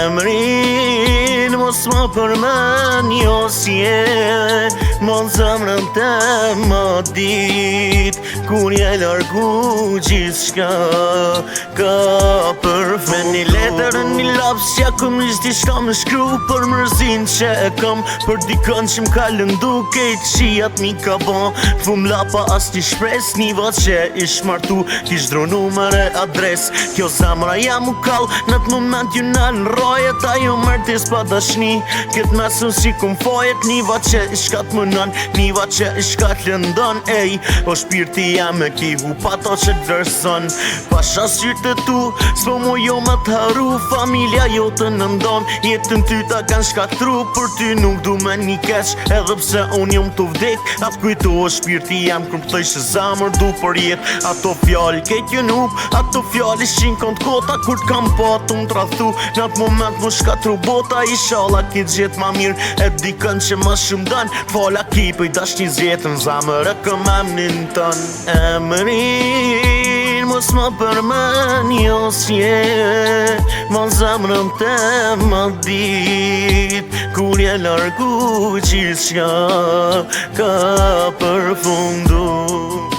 Emrin mos më përmend jo si je, mon zemrën të më dit, kur je largu gjithçka ka përfund. Me një letër në një laps që kom nisht diçka me shkru për mërzin që e kam për dikën që m'ka lëndu kejt qijat mi ka bo. Fum lapa as një shpres një vat që ish martu, kish dronu mëre adres. Kjo zamra jam u kall në të moment ju në rojet, ajo mërtis pa dashni. Këtë mesun si kum fojet një vat që ish ka të mënon, një vat që ish ka të lëndon. Ej, o shpirti jam e ki hu pa to që të vërson. Pasha sytë të tu, s'po mu jo më të haru, familja jo të nëndon. Jetën ty ta kanë shkaktru, për ty nuk du me një keq, edhe pse unë jom të vdek. Atë kujtu o shpirti jam kërm të thej që zamër du për jet. Ato fjall kejt ju nuk, ato fjall ishin kont kota, kur t'kam pa të më t'rathu. Në atë moment më shkatru bota, ishala ki gjet ma mirë, e dikën që më shumë dan. Fala ki pëj dash një zjetën, zamër e këm emnin tën. Emrin mos më përmend jo si je, mon zemrën të më dit, kur je largu gjithçka ka përfundu.